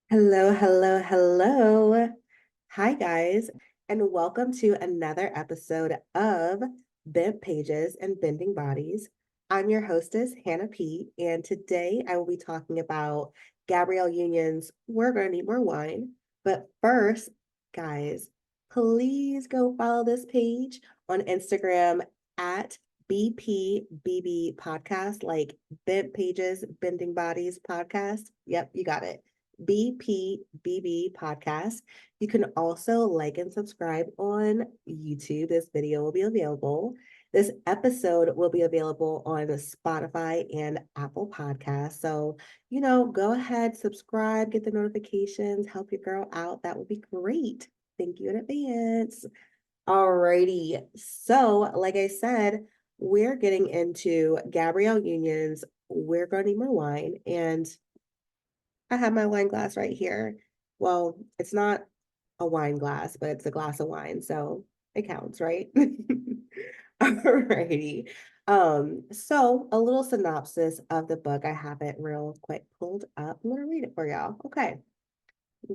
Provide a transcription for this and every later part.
Hello, hello, hello. Hi, guys, and welcome to another episode of Bent Pages and Bending Bodies. I'm your hostess, Hannah P., and today I will be talking about Gabrielle Union's We're Gonna Need More Wine. But first, guys, please go follow this page on Instagram at BPBB Podcast, like Bent Pages, Bending Bodies Podcast. Yep, you got it. BPBB podcast. You can also like and subscribe on YouTube. This video will be available. This episode will be available on Spotify and Apple Podcasts. So, go ahead, subscribe, get the notifications, help your girl out. That would be great. Thank you in advance. Alrighty. So, like I said, we're getting into Gabrielle Union's We're Gonna Need More Wine. And I have my wine glass right here. Well, it's not a wine glass, but it's a glass of wine, so it counts, right? Alrighty. So a little synopsis of the book. I have it real quick pulled up. I'm gonna read it for y'all. Okay.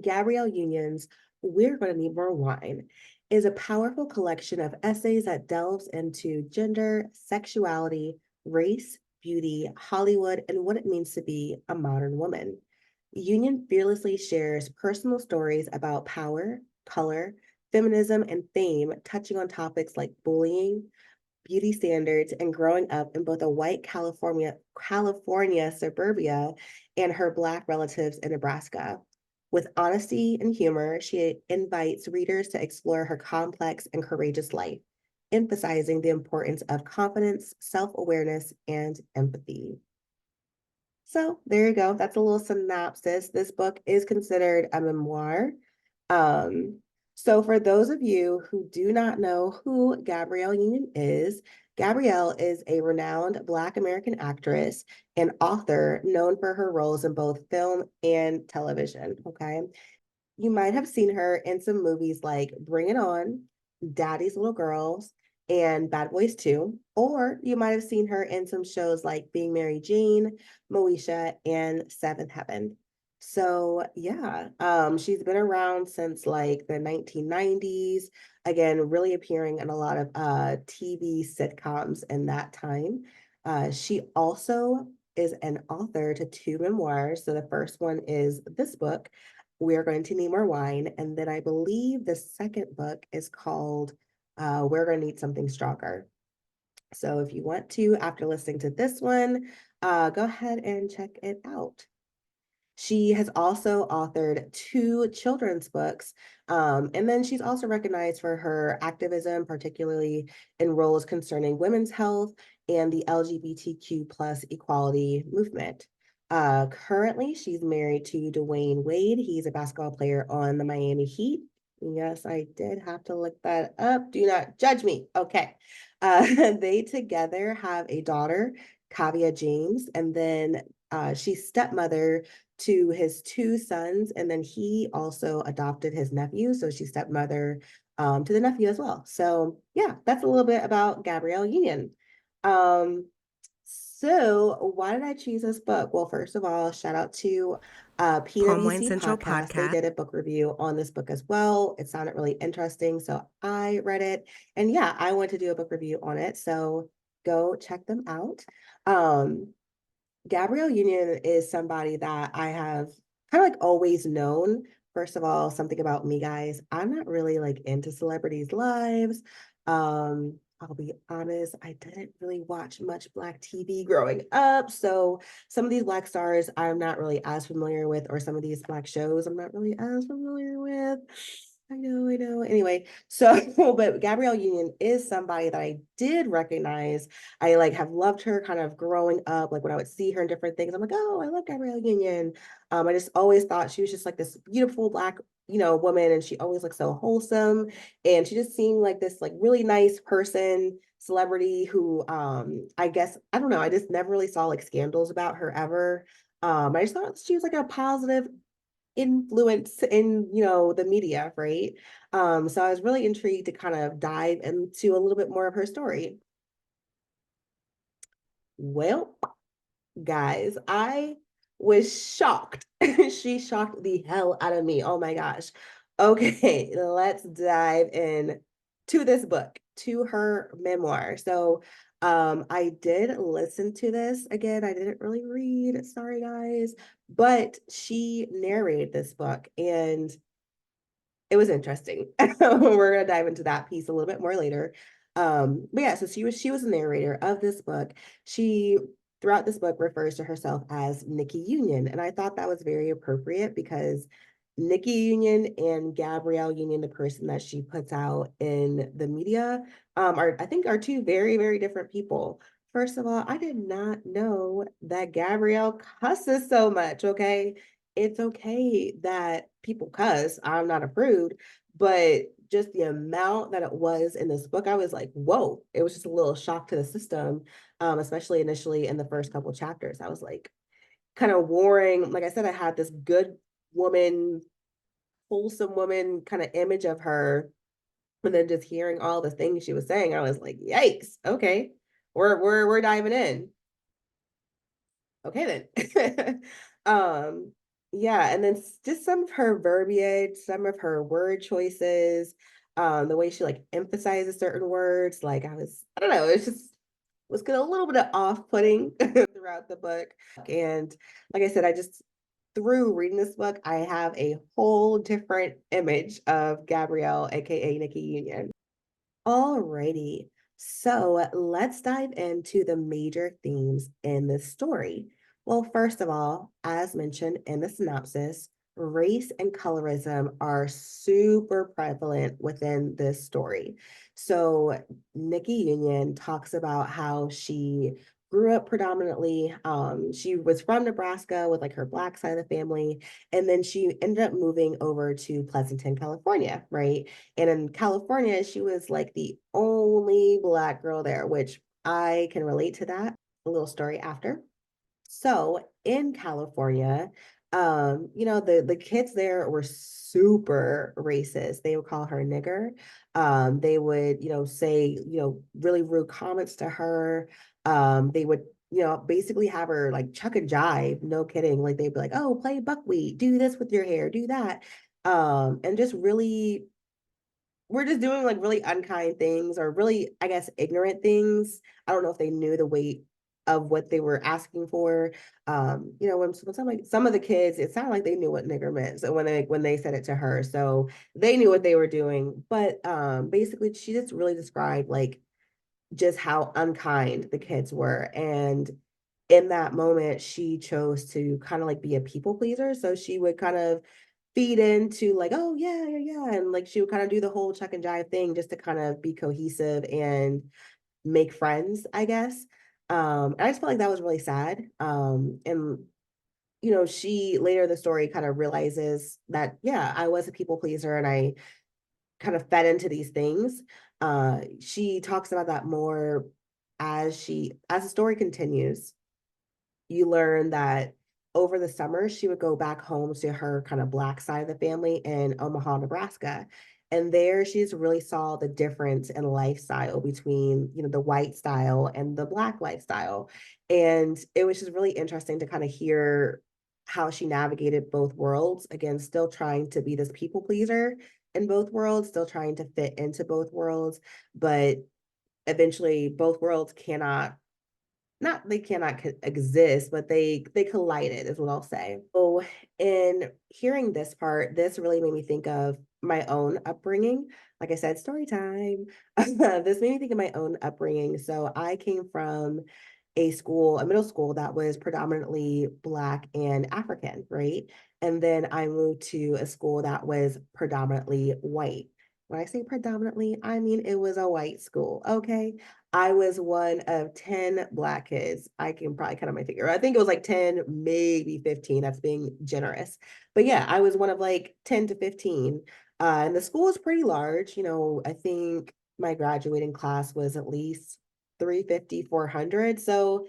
Gabrielle Union's We're Gonna Need More Wine is a powerful collection of essays that delves into gender, sexuality, race, beauty, Hollywood, and what it means to be a modern woman. Union fearlessly shares personal stories about power, color, feminism, and fame, touching on topics like bullying, beauty standards, and growing up in both a white California suburbia and her Black relatives in Nebraska. With honesty and humor, she invites readers to explore her complex and courageous life, emphasizing the importance of confidence, self-awareness, and empathy. So there you go. That's a little synopsis. This book is considered a memoir. Um, so for those of you who do not know who Gabrielle Union is, Gabrielle is a renowned Black American actress and author known for her roles in both film and television. Okay. You might have seen her in some movies like Bring It On, Daddy's Little Girls, and Bad Boys 2. Or you might have seen her in some shows like Being Mary Jane, Moesha, and Seventh Heaven. So yeah, she's been around since like the 1990s. Again, really appearing in a lot of TV sitcoms in that time. She also is an author to two memoirs. So the first one is this book, We're Going to Need More Wine. And then I believe the second book is called We're Going to Need Something Stronger. So if you want to, after listening to this one, go ahead and check it out. She has also authored two children's books. And then she's also recognized for her activism, particularly in roles concerning women's health and the LGBTQ plus equality movement. Currently, she's married to Dwayne Wade. He's a basketball player on the Miami Heat. Yes, I did have to look that up. Do not judge me. Okay. They together have a daughter, Kavia James, and then she's stepmother to his two sons, and then he also adopted his nephew. So she's stepmother to the nephew as well. So yeah, that's a little bit about Gabrielle Union. Um, so why did I choose this book? Well, first of all, shout out to Palm Wine PWC Central Podcast. They podcast. did a book review on this book as well. It sounded really interesting, so I read it, and yeah, I want to do a book review on it. So go check them out. Um, Gabrielle Union is somebody that I have kind of like always known. First of all, something about me, guys. I'm not really like into celebrities' lives. I'll be honest, I didn't really watch much Black TV growing up. So some of these Black stars I'm not really as familiar with, or some of these Black shows I'm not really as familiar with. I know, I know. Anyway, so but Gabrielle Union is somebody that I did recognize. I like have loved her kind of growing up, like when I would see her in different things. I'm like, oh, I love Gabrielle Union. I just always thought she was just like this beautiful Black, woman, and she always looked so wholesome. And she just seemed like this like really nice person, celebrity who I guess I don't know, I just never really saw like scandals about her ever. I just thought she was like a positive influence in the media, right? So I was really intrigued to kind of dive into a little bit more of her story. Well, guys, I was shocked. She shocked the hell out of me. Oh my gosh. Okay, let's dive in to this book, to her memoir. So, I did listen to this again. I didn't really read. Sorry, guys, but she narrated this book, and it was interesting. We're gonna dive into that piece a little bit more later. But yeah, so she was a narrator of this book. She throughout this book refers to herself as Nikki Union, and I thought that was very appropriate because Nikki Union and Gabrielle Union, the person that she puts out in the media, are I think are two very, very different people. First of all, I did not know that Gabrielle cusses so much. Okay, it's okay that people cuss. I'm not a prude, but just the amount that it was in this book, I was like, whoa, it was just a little shock to the system, especially initially in the first couple chapters. I was like, kind of warring. Like I said, I had this good woman, wholesome woman kind of image of her. And then just hearing all the things she was saying, I was like, yikes, okay, we're diving in. Okay then. um, yeah, and then just some of her verbiage, some of her word choices, the way she like emphasizes certain words, like I don't know, it's just was getting a little bit of off-putting throughout the book. And like I said, I just through reading this book, I have a whole different image of Gabrielle, aka Nikki Union. Alrighty. So let's dive into the major themes in this story. Well, first of all, as mentioned in the synopsis, race and colorism are super prevalent within this story. So Nikki Union talks about how she grew up predominantly. She was from Nebraska with like her black side of the family, and then she ended up moving over to Pleasanton, California, right? And in California, she was like the only Black girl there, which I can relate to that. A little story after. So in California, the kids there were super racist. They would call her nigger. They would, say, really rude comments to her. They would, basically have her like chuck and jive, no kidding. Like they'd be like, oh, play buckwheat, do this with your hair, do that. And just really we're just doing like really unkind things or really, I guess, ignorant things. I don't know if they knew the weight of what they were asking for. When some of the kids, it sounded like they knew what nigger meant. So when they said it to her, so they knew what they were doing. But basically, she just really described like just how unkind the kids were. And in that moment, she chose to kind of like be a people pleaser. So she would kind of feed into like, oh yeah, yeah, yeah. And like she would kind of do the whole chuck and jive thing just to kind of be cohesive and make friends, I guess. And I just felt like that was really sad. And she later in the story kind of realizes that, yeah, I was a people pleaser and I kind of fed into these things. She talks about that more as the story continues. You learn that over the summer she would go back home to her kind of black side of the family in Omaha, Nebraska. And there she just really saw the difference in lifestyle between, the white style and the black lifestyle. And it was just really interesting to kind of hear how she navigated both worlds. Again, still trying to be this people pleaser in both worlds, still trying to fit into both worlds, but eventually both worlds cannot not they cannot exist, but they collided is what I'll say. So in hearing this part, this really made me think of my own upbringing. Like I said, story time. This made me think of my own upbringing. So I came from a middle school that was predominantly Black and African, right? And then I moved to a school that was predominantly white. When I say predominantly, I mean it was a white school, okay? I was one of 10 Black kids. I can probably count on my finger. I think it was like 10, maybe 15. That's being generous. But yeah, I was one of like 10 to 15. And the school is pretty large. I think my graduating class was at least 350, 400. So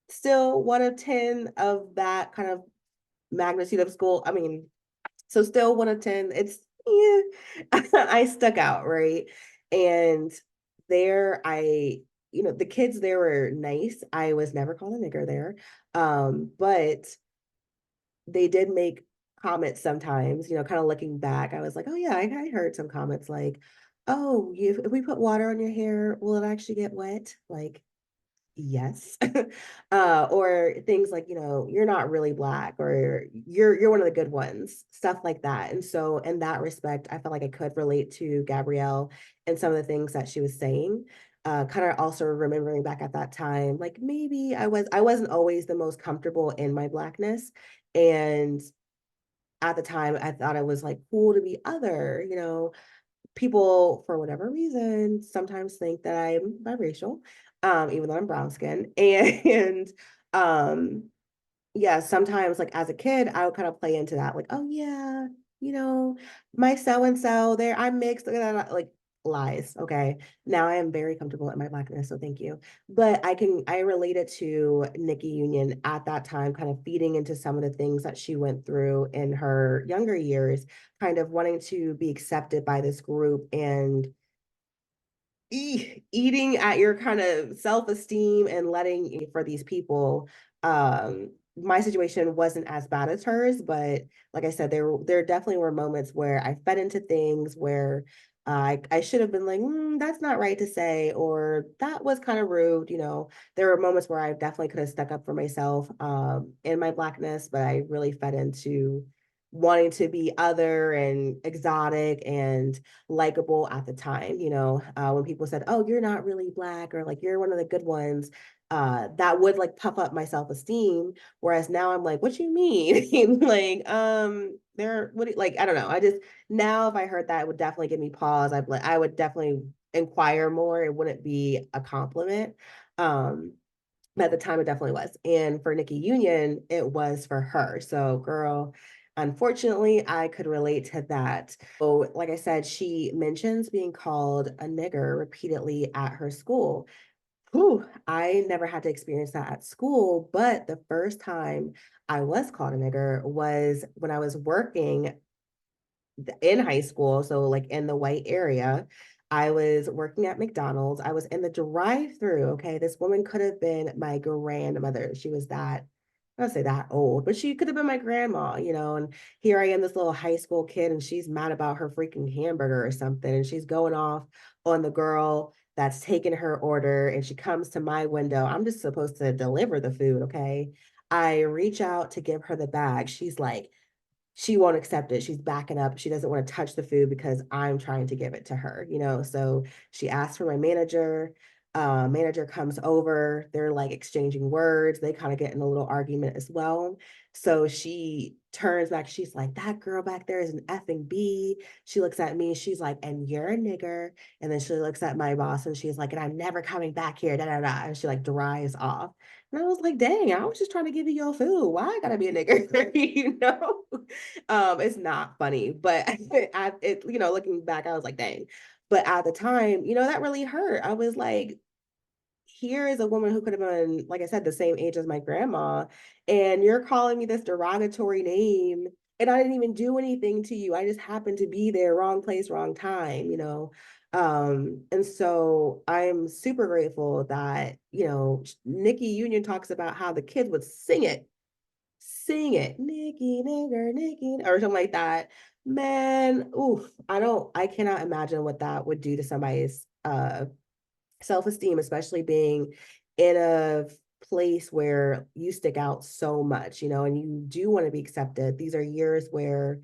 still one of 10 of that kind of magnitude of school. I mean, so still one of 10. It's, yeah, I stuck out, right? And there the kids there were nice. I was never called a nigger there. But they did make comments sometimes, kind of looking back. I was like, oh yeah, I heard some comments like, oh, if we put water on your hair, will it actually get wet? Like, yes. Or things like, you're not really black, or you're one of the good ones, stuff like that. And so in that respect, I felt like I could relate to Gabrielle and some of the things that she was saying. Kind of also remembering back at that time, like maybe I wasn't always the most comfortable in my blackness. And at the time I thought it was like cool to be other, people for whatever reason sometimes think that I'm biracial, even though I'm brown skin. And um yeah, sometimes, like, as a kid, I would kind of play into that, like, "Oh, yeah, you know, my so and so, there I'm mixed," like, lies, okay? Now I am very comfortable in my Blackness, so thank you. But I related to Nikki Union at that time, kind of feeding into some of the things that she went through in her younger years, kind of wanting to be accepted by this group and eating at your kind of self-esteem and letting for these people. My situation wasn't as bad as hers, but like I said, there definitely were moments where I fed into things where I should have been like, that's not right to say, or that was kind of rude. There were moments where I definitely could have stuck up for myself in my blackness, but I really fed into wanting to be other and exotic and likable at the time. When people said, "Oh, you're not really black," or like you're one of the good ones, that would like puff up my self-esteem. Whereas now I'm like, what you mean? Like, there, like, I don't know. I just now if I heard that, it would definitely give me pause. I would definitely inquire more. It wouldn't be a compliment. Um, but at the time, it definitely was. And for Nikki Union, it was for her. So, girl, unfortunately, I could relate to that. So, like I said, she mentions being called a nigger repeatedly at her school. Whew, I never had to experience that at school, but the first time I was called a nigger was when I was working in high school, so like in the white area. I was working at McDonald's. I was in the drive-through. Okay. This woman could have been my grandmother. She was that, I don't say that old, but she could have been my grandma, and here I am, this little high school kid, and she's mad about her freaking hamburger or something. And she's going off on the girl that's taking her order. And she comes to my window. I'm just supposed to deliver the food. Okay. I reach out to give her the bag. She's like, she won't accept it. She's backing up. She doesn't want to touch the food because I'm trying to give it to her. So she asks for my manager. Manager comes over. They're like exchanging words. They kind of get in a little argument as well. So she turns back. She's like, that girl back there is an effing B. She looks at me. She's like, and you're a nigger. And then she looks at my boss and she's like, and I'm never coming back here. Da, da, da. And she like drives off. And I was like, dang, I was just trying to give you your food. Why I gotta be a nigger? It's not funny, but looking back, I was like, dang. But at the time, that really hurt. I was like, here is a woman who could have been, like I said, the same age as my grandma, and you're calling me this derogatory name, and I didn't even do anything to you. I just happened to be there, wrong place, wrong time. And so I'm super grateful that, Nikki Union talks about how the kids would sing it, Nikki, nigger, Nikki, or something like that. Man, oof, I cannot imagine what that would do to somebody's self-esteem, especially being in a place where you stick out so much, and you do want to be accepted. These are years where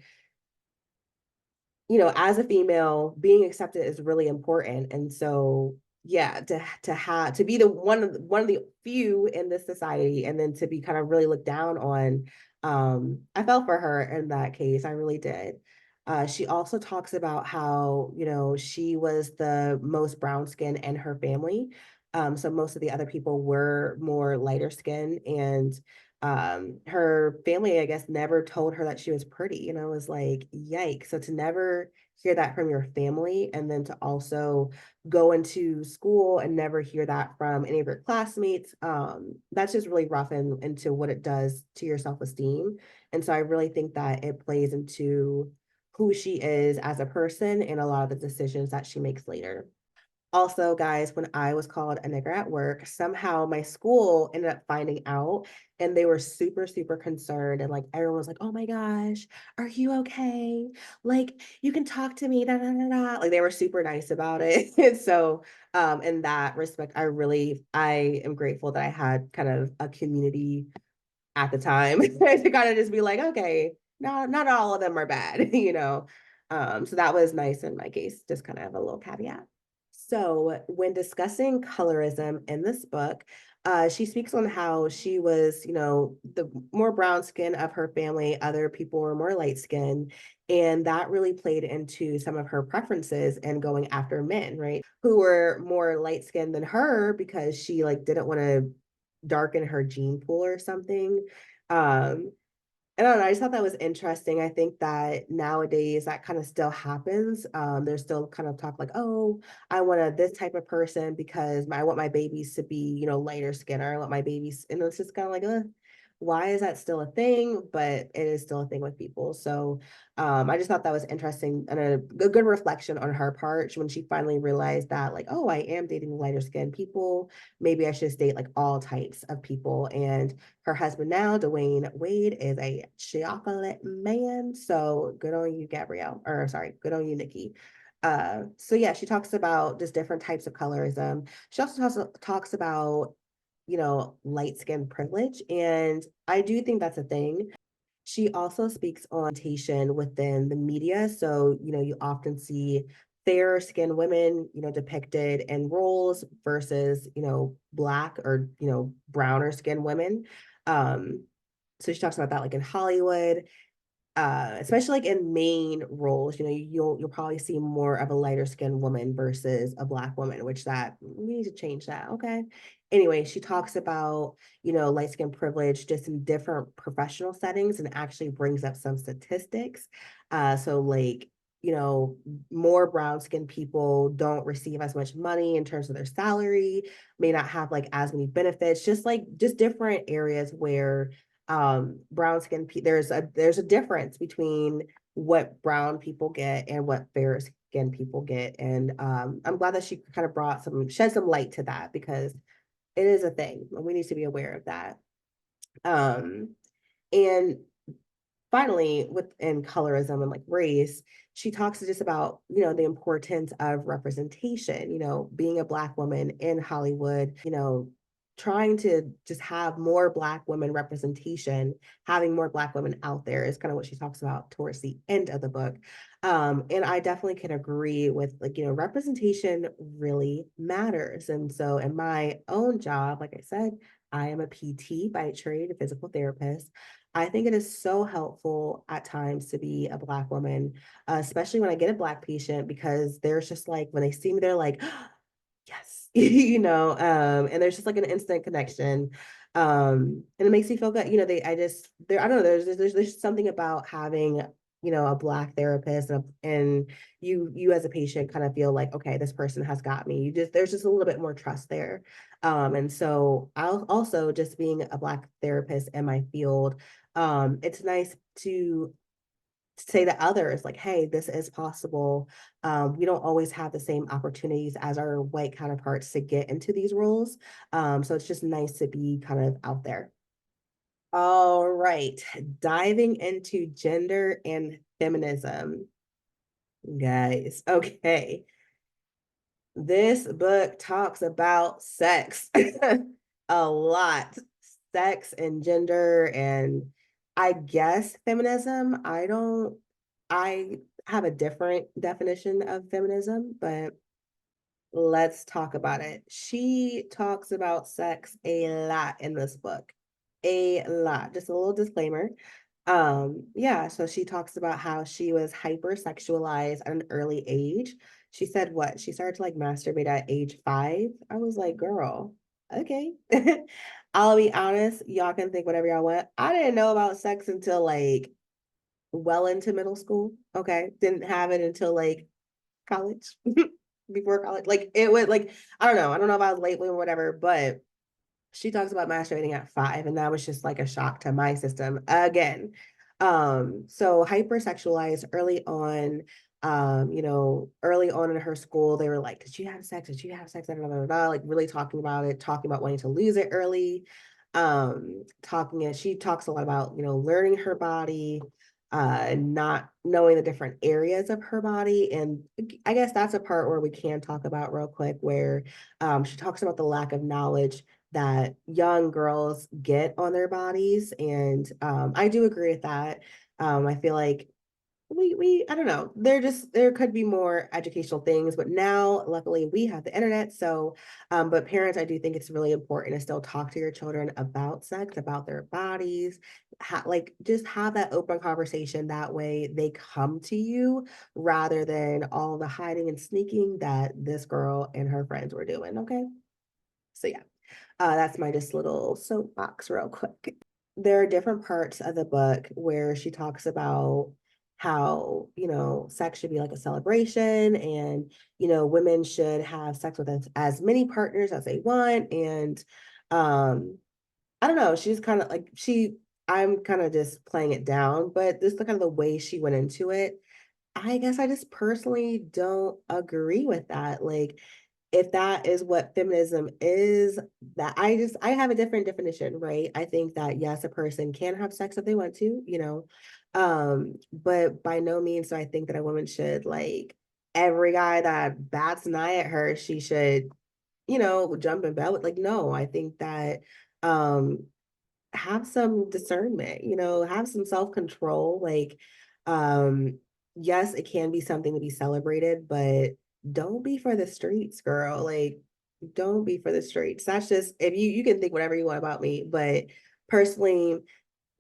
as a female, being accepted is really important. And so, yeah, to have to be the one of the few in this society, and then to be kind of really looked down on. I felt for her in that case. I really did. She also talks about how, she was the most brown skin in her family. So most of the other people were more lighter skin, and her family, I guess, never told her that she was pretty. And I was like, yikes. So to never hear that from your family, and then to also go into school and never hear that from any of your classmates, that's just really rough and into what it does to your self-esteem. And so I really think that it plays into who she is as a person and a lot of the decisions that she makes later. Also, guys, when I was called a nigger at work, somehow my school ended up finding out and they were super, super concerned. And like everyone was like, oh my gosh, are you okay? Like, you can talk to me, da, da, da, da. Like they were super nice about it. And so in that respect, I am grateful that I had kind of a community at the time to kind of just be like, okay, not all of them are bad, you know. So that was nice in my case, just kind of a little caveat. So when discussing colorism in this book, she speaks on how she was, you know, the more brown skin of her family, other people were more light skin. And that really played into some of her preferences and going after men, right? Who were more light skinned than her because she like didn't want to darken her gene pool or something. Um, I don't know, I just thought that was interesting. I think that nowadays that kind of still happens. There's still kind of talk like, oh, I want this type of person because I want my babies to be, you know, lighter skin, or I want my babies, and it's just kind of like, why is that still a thing? But it is still a thing with people. So I just thought that was interesting and a good reflection on her part when she finally realized that, like, oh, I am dating lighter skinned people. Maybe I should date like all types of people. And her husband now, Dwayne Wade, is a chocolate man. So good on you, Gabrielle. Or sorry, good on you, Nikki. So yeah, she talks about just different types of colorism. She also talks about, you know, light skin privilege. And I do think that's a thing. She also speaks on representation within the media. So, you know, you often see fairer skinned women, you know, depicted in roles versus, you know, black or, you know, browner skinned women. Um, so she talks about that like in Hollywood, especially like in main roles, you know, you'll probably see more of a lighter skinned woman versus a black woman, which that we need to change that. Okay. Anyway, she talks about, you know, light skin privilege just in different professional settings and actually brings up some statistics. So like, you know, more brown skinned people don't receive as much money in terms of their salary, may not have like as many benefits, just different areas where brown skin there's a difference between what brown people get and what fair skin people get. And I'm glad that she kind of shed some light to that because it is a thing and we need to be aware of that. Um and finally, within colorism and like race, she talks just about, you know, the importance of representation, you know, being a Black woman in Hollywood, you know, trying to just have more Black women representation, having more Black women out there is kind of what she talks about towards the end of the book. And I definitely can agree with, like, you know, representation really matters. And so in my own job, like I said, I am a PT by trade, a physical therapist. I think it is so helpful at times to be a Black woman, especially when I get a Black patient, because there's just like, when they see me, they're like, yes, you know, and there's just like an instant connection. And it makes me feel good. You know, I don't know, there's something about having, you know, a Black therapist and you as a patient kind of feel like, okay, this person has got me. There's just a little bit more trust there. And so I'll also just being a Black therapist in my field, it's nice to say to others like, hey, this is possible. We don't always have the same opportunities as our white counterparts to get into these roles. So it's just nice to be kind of out there. All right, diving into gender and feminism, guys. Okay, this book talks about sex a lot, sex and gender, and I guess feminism. I have a different definition of feminism, but let's talk about it. She talks about sex a lot in this book, a lot. Just a little disclaimer. Yeah, so she talks about how she was hypersexualized at an early age. She said what? She started to like masturbate at age 5. I was like, girl, okay. I'll be honest, y'all can think whatever y'all want. I didn't know about sex until like well into middle school. Okay. Didn't have it until like college, before college. Like it was like, I don't know if I was late or whatever, but she talks about masturbating at 5, and that was just like a shock to my system again. So hypersexualized early on. Early on in her school, they were like, "Did you have sex? Did you have sex?" Da, da, da, da, like really talking about it, talking about wanting to lose it early. Talking and she talks a lot about, learning her body, not knowing the different areas of her body. And I guess that's a part where we can talk about real quick, where she talks about the lack of knowledge that young girls get on their bodies. And I do agree with that. I feel like we I don't know, there could be more educational things, but now luckily we have the internet. So but parents, I do think it's really important to still talk to your children about sex, about their bodies, like just have that open conversation. That way they come to you rather than all the hiding and sneaking that this girl and her friends were doing. Okay, so yeah, that's my just little soapbox real quick. There are different parts of the book where she talks about how, sex should be like a celebration, and, women should have sex with as many partners as they want. And um, I don't know, she's kind of like I'm kind of just playing it down, but this is the kind of the way she went into it. I guess I just personally don't agree with that. Like, if that is what feminism is, that I have a different definition, right? I think that yes, a person can have sex if they want to, but by no means do I think that a woman should, like, every guy that bats an eye at her, she should, jump in bed with. Like, no, I think that um have some discernment, have some self-control. Like, um, yes, it can be something to be celebrated, but don't be for the streets, girl. Like, don't be for the streets. That's just, if you can think whatever you want about me, but personally,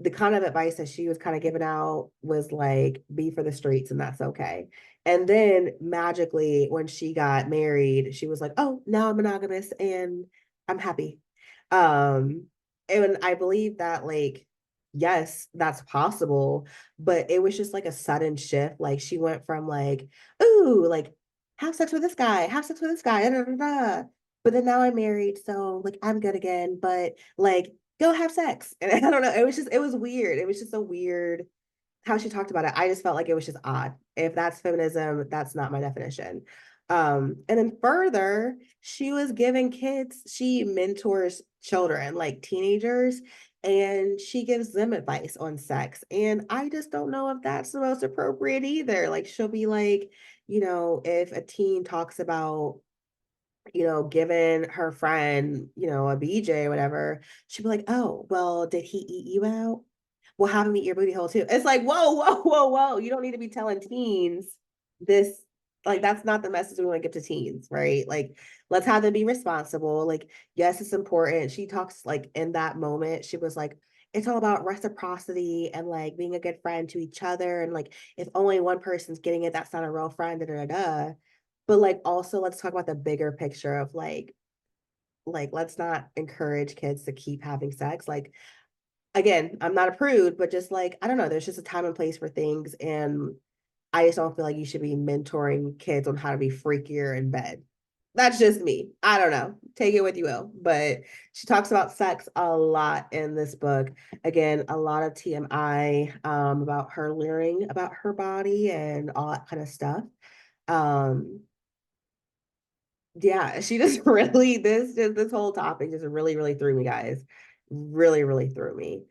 the kind of advice that she was kind of giving out was like, be for the streets and that's okay. And then magically, when she got married, she was like, oh, now I'm monogamous and I'm happy. Um, and I believe that, like, yes, that's possible, but it was just like a sudden shift. Like, she went from like, ooh, like, have sex with this guy, have sex with this guy, da, da, da, da. But then now I'm married, so like I'm good again. But like, go have sex. And I don't know. It was weird. It was just a weird how she talked about it. I just felt like it was just odd. If that's feminism, that's not my definition. And then further, she was giving kids, she mentors children, like teenagers, and she gives them advice on sex. And I just don't know if that's the most appropriate either. Like, she'll be like, if a teen talks about, giving her friend, a BJ or whatever, she'd be like, oh, well, did he eat you out? Well, have him eat your booty hole too. It's like, whoa, whoa, whoa, whoa. You don't need to be telling teens this. Like, that's not the message we want to give to teens, right? Like, let's have them be responsible. Like, yes, it's important. She talks, like, in that moment, she was like, it's all about reciprocity and like being a good friend to each other. And like, if only one person's getting it, that's not a real friend, da da da. But like, also let's talk about the bigger picture of like let's not encourage kids to keep having sex. Like, again, I'm not a prude, but just like, I don't know, there's just a time and place for things. And I just don't feel like you should be mentoring kids on how to be freakier in bed. That's just me. I don't know. Take it what you will. But she talks about sex a lot in this book. Again, a lot of TMI, about her learning about her body and all that kind of stuff. Um, yeah, she just really, this whole topic just really, really threw me, guys. Really, really threw me.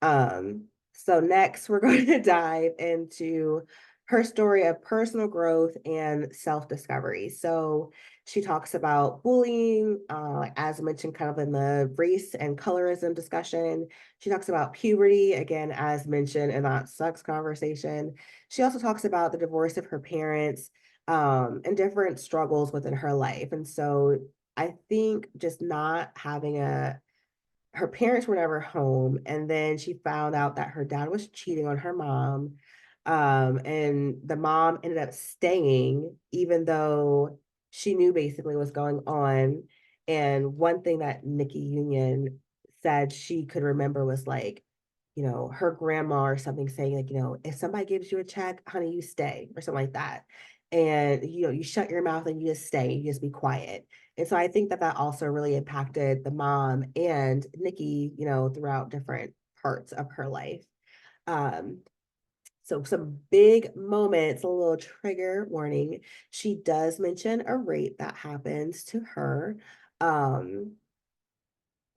So next we're going to dive into her story of personal growth and self-discovery. So she talks about bullying, as mentioned, kind of in the race and colorism discussion. She talks about puberty, again, as mentioned in that sex conversation. She also talks about the divorce of her parents, and different struggles within her life. And so I think just not having her parents were never home, and then she found out that her dad was cheating on her mom, and the mom ended up staying even though she knew basically what's going on. And one thing that Nikki Union said she could remember was like, her grandma or something saying like, if somebody gives you a check, honey, you stay, or something like that. And you shut your mouth and you just stay, you just be quiet. And so I think that that also really impacted the mom and Nikki, throughout different parts of her life. Um, So some big moments, a little trigger warning. She does mention a rape that happens to her. Um,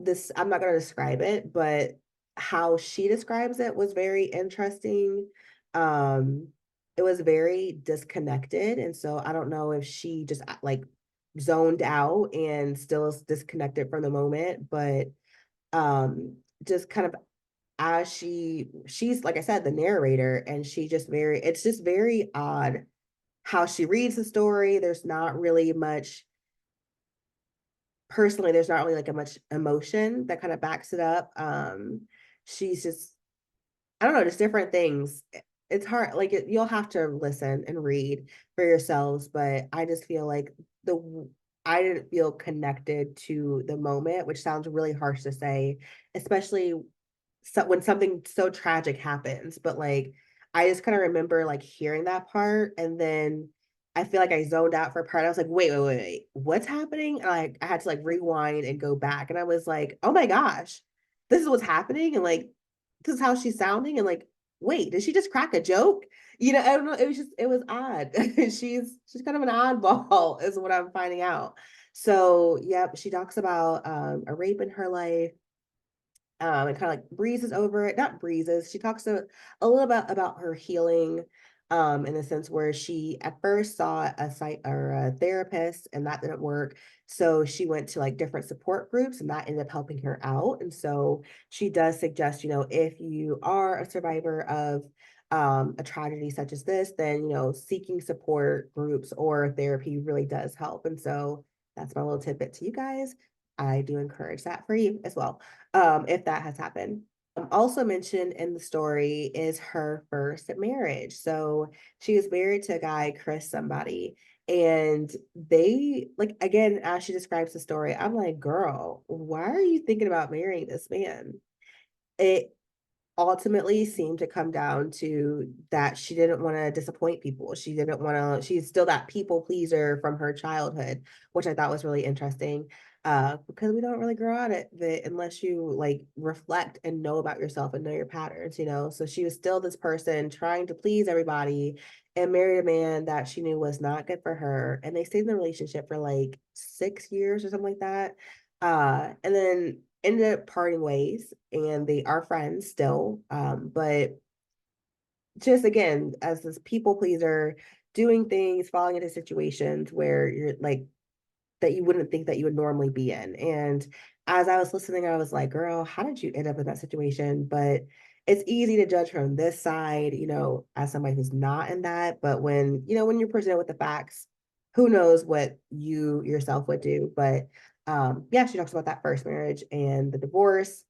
this I'm not gonna describe it, but how she describes it was very interesting. Um, it was very disconnected, and so I don't know if she just like zoned out and still is disconnected from the moment, but just kind of as she's like I said, the narrator, and she just very it's just very odd how she reads the story. There's not really much personally, there's not really like a much emotion that kind of backs it up. She's just I don't know, just different things. It's hard, like you'll have to listen and read for yourselves, but I just feel like I didn't feel connected to the moment, which sounds really harsh to say, especially so when something so tragic happens, but, like, I just kinda remember, like, hearing that part, and then I feel like I zoned out for a part. I was like, "Wait, wait, wait, wait, what's happening?" And, I had to, like, rewind and go back, and I was like, "Oh my gosh, this is what's happening, and, like, this is how she's sounding," and, like, "Wait, did she just crack a joke?" I don't know, it was just it was odd. She's kind of an oddball is what I'm finding out. So, yep, she talks about, a rape in her life, and kind of like breezes over it, not breezes. She talks a little bit about her healing, in the sense where she at first saw a site or a therapist and that didn't work. So she went to like different support groups and that ended up helping her out. And so she does suggest, if you are a survivor of a tragedy such as this, then, seeking support groups or therapy really does help. And so that's my little tidbit to you guys. I do encourage that for you as well, if that has happened. Also mentioned in the story is her first marriage. So she was married to a guy, Chris somebody, and they like again, as she describes the story, I'm like, girl, why are you thinking about marrying this man? It ultimately seemed to come down to that she didn't wanna disappoint people. She didn't wanna she's still that people pleaser from her childhood, which I thought was really interesting, because we don't really grow out of it unless you, like, reflect and know about yourself and know your patterns, you know? So she was still this person trying to please everybody and married a man that she knew was not good for her, and they stayed in the relationship for, like, 6 years or something like that, and then ended up parting ways, and they are friends still, but just again, as this people pleaser, doing things, falling into situations where you're like that you wouldn't think that you would normally be in. And as I was listening, I was like, girl, how did you end up in that situation? But it's easy to judge from this side, as somebody who's not in that. But when you're presented with the facts, who knows what you yourself would do. But yeah, she talks about that first marriage and the divorce,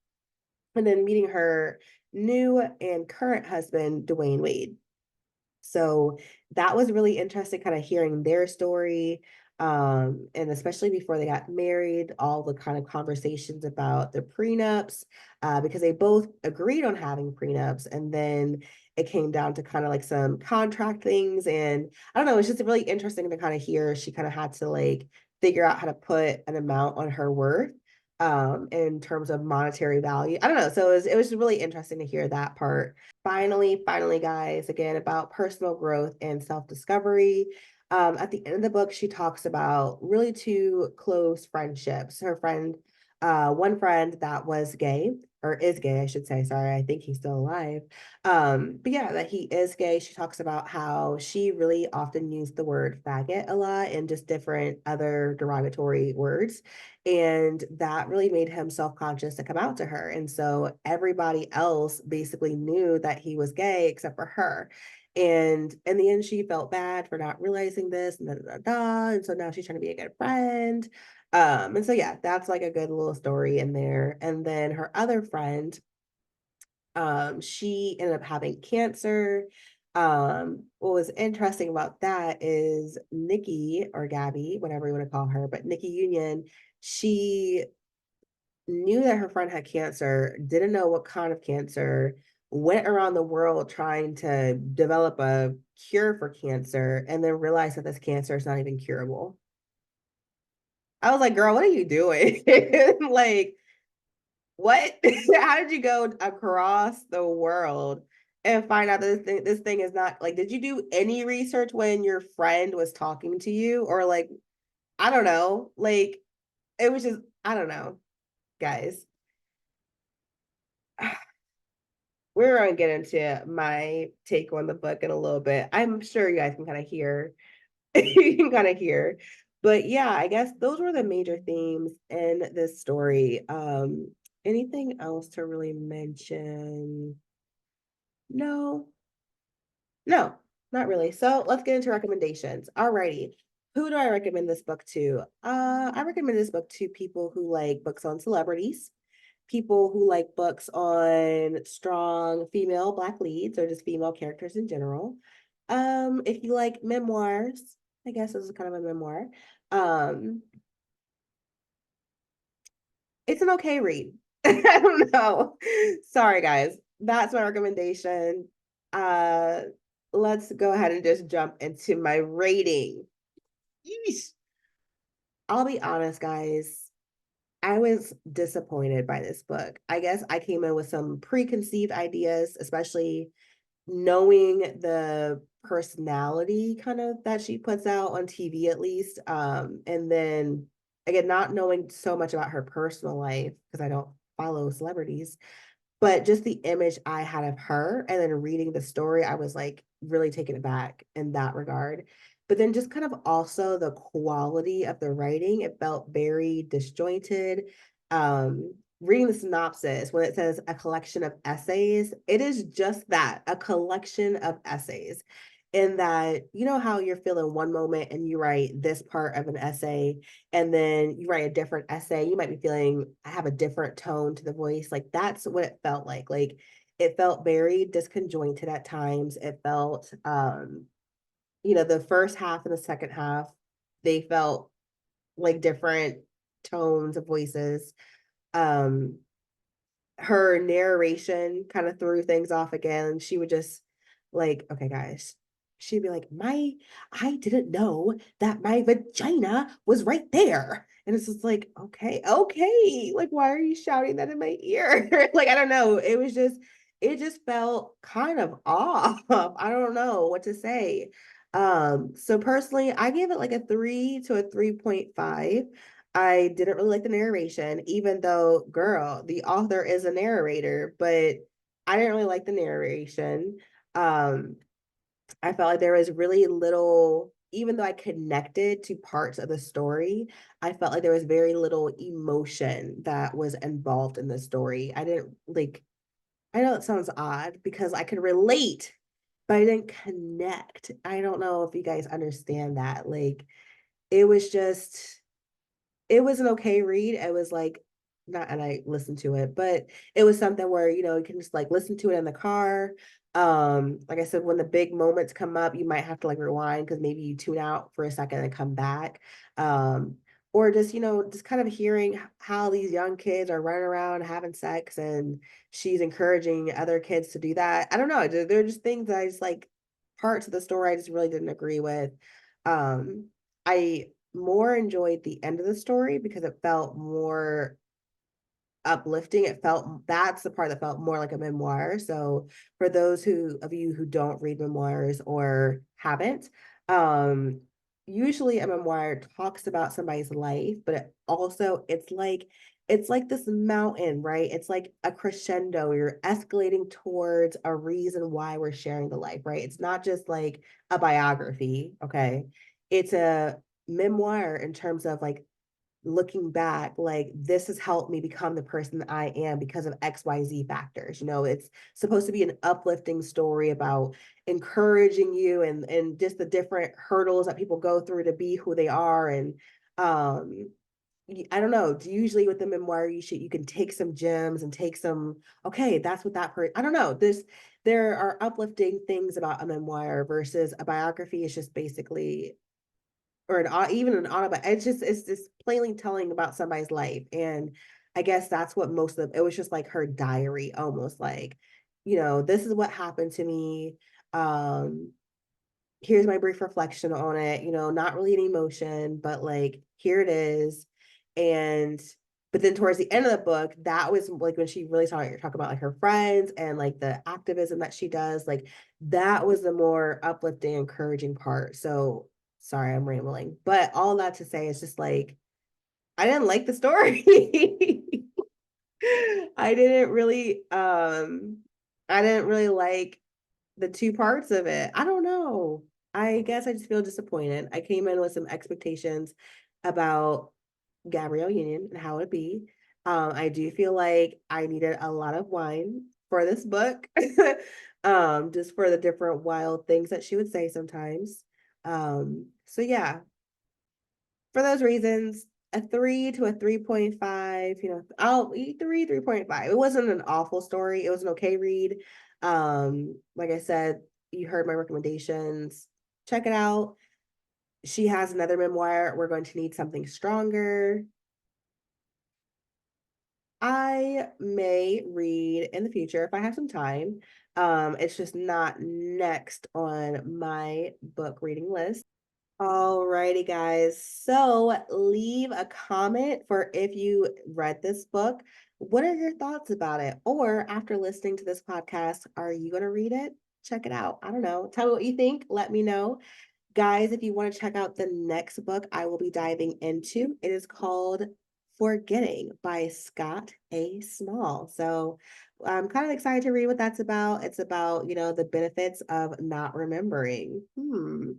and then meeting her new and current husband, Dwayne Wade. So that was really interesting kind of hearing their story, and especially before they got married, all the kind of conversations about the prenups, because they both agreed on having prenups, and then it came down to kind of like some contract things, and I don't know, it's just really interesting to kind of hear she kind of had to like figure out how to put an amount on her worth, in terms of monetary value. I don't know. So it was really interesting to hear that part. Finally, guys, again, about personal growth and self-discovery. At the end of the book, she talks about really two close friendships. One friend that was gay, or is gay, I should say. Sorry, I think he's still alive. But yeah, that he is gay. She talks about how she really often used the word faggot a lot and just different other derogatory words. And that really made him self-conscious to come out to her. And so everybody else basically knew that he was gay except for her. And in the end, she felt bad for not realizing this and da, da, da, da. And so now she's trying to be a good friend. And so yeah, that's like a good little story in there. And then her other friend, she ended up having cancer. What was interesting about that is Nikki or Gabby, whatever you want to call her, but Nikki Union, she knew that her friend had cancer, didn't know what kind of cancer, went around the world trying to develop a cure for cancer, and then realized that this cancer is not even curable. I was like, girl, what are you doing? Like, what? How did you go across the world and find out that this thing is not like, did you do any research when your friend was talking to you? Or like, I don't know, like it was just, I don't know, guys. We're gonna get into my take on the book in a little bit. I'm sure you guys can kind of hear, you can kind of hear. But yeah, I guess those were the major themes in this story. Anything else to really mention? No, no, not really. So let's get into recommendations. Alrighty. Who do I recommend this book to? I recommend this book to people who like books on celebrities, people who like books on strong female black leads or just female characters in general. If you like memoirs, I guess this is kind of a memoir. Um, it's an okay read. I don't know. Sorry, guys. That's my recommendation. Uh, let's go ahead and just jump into my rating. Yeesh. I'll be honest, guys. I was disappointed by this book. I guess I came in with some preconceived ideas, especially knowing the personality kind of that she puts out on TV at least. And then again, not knowing so much about her personal life because I don't follow celebrities, but just the image I had of her and then reading the story, I was like really taken aback in that regard. But then just kind of also the quality of the writing, it felt very disjointed. Reading the synopsis, when it says a collection of essays, it is just that, a collection of essays. In that, you know how you're feeling one moment and you write this part of an essay, and then you write a different essay, you might be feeling, I have a different tone to the voice. Like that's what it felt like. Like it felt very disconjointed at times. It felt the first half and the second half, they felt like different tones of voices. Um Her narration kind of threw things off again. She would just like, okay, guys. She'd be like, I didn't know that my vagina was right there. And it's just like, okay. Like, why are you shouting that in my ear? Like, I don't know. It just felt kind of off. I don't know what to say. So personally, I gave it like a 3 to a 3.5. I didn't really like the narration, even though, girl, the author is a narrator, but I didn't really like the narration. Um, I felt like there was really little, even though I connected to parts of the story, I felt like there was very little emotion that was involved in the story. I didn't like, I know it sounds odd because I could relate, but I didn't connect. I don't know if you guys understand that. Like, it was just, it was an okay read. It was like not, and I listened to it, but it was something where, you can just like listen to it in the car. Like I said, when the big moments come up, you might have to like rewind because maybe you tune out for a second and come back. Um, or just, just kind of hearing how these young kids are running around having sex and she's encouraging other kids to do that. I don't know. They're just things that I just like, parts of the story I just really didn't agree with. I more enjoyed the end of the story because it felt more uplifting. It felt, that's the part that felt more like a memoir. So for those of you who don't read memoirs or haven't, um, usually a memoir talks about somebody's life, but it's like this mountain, right? It's like a crescendo. You're escalating towards a reason why we're sharing the life, right? It's not just like a biography, okay? It's a memoir in terms of like looking back, like this has helped me become the person that I am because of XYZ factors. It's supposed to be an uplifting story about encouraging you and just the different hurdles that people go through to be who they are. And um I don't know. Usually with the memoir, you can take some gems and take some, okay, that's what that person, I don't know. There are uplifting things about a memoir versus a biography is just basically, or even an autobiography. It's just plainly telling about somebody's life. And I guess that's what most of it was, just like her diary, almost like, this is what happened to me. Um, Here's my brief reflection on it, not really an emotion, but like here it is. And But then towards the end of the book, that was like when she really started talking about like her friends and like the activism that she does. Like that was the more uplifting, encouraging part. So sorry, I'm rambling. But all that to say is just like I didn't like the story. I didn't really I didn't really like the two parts of it. I don't know. I guess I just feel disappointed. I came in with some expectations about Gabrielle Union and how it be. I do feel like I needed a lot of wine for this book, just for the different wild things that she would say sometimes. So yeah, for those reasons, a 3 to a 3.5, I'll eat 3.5. It wasn't an awful story. It was an okay read. Like I said, you heard my recommendations. Check it out. She has another memoir. We're going to need something stronger. I may read in the future if I have some time. It's just not next on my book reading list. Alrighty, guys. So leave a comment for if you read this book. What are your thoughts about it? Or after listening to this podcast, are you going to read it? Check it out. I don't know. Tell me what you think. Let me know. Guys, if you want to check out the next book I will be diving into, it is called Forgetting by Scott A. Small. So I'm kind of excited to read what that's about. It's about, the benefits of not remembering.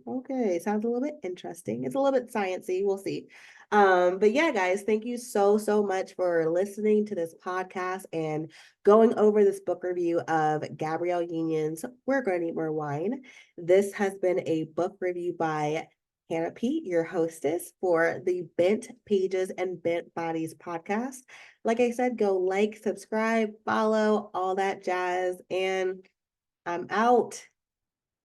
Okay. Sounds a little bit interesting. It's a little bit sciencey. We'll see. But yeah, guys, thank you so, so much for listening to this podcast and going over this book review of Gabrielle Union's We're Going to Need More Wine. This has been a book review by Hannah Pete, your hostess for the Bent Pages and Bent Bodies podcast. Like I said, go like, subscribe, follow, all that jazz, and I'm out.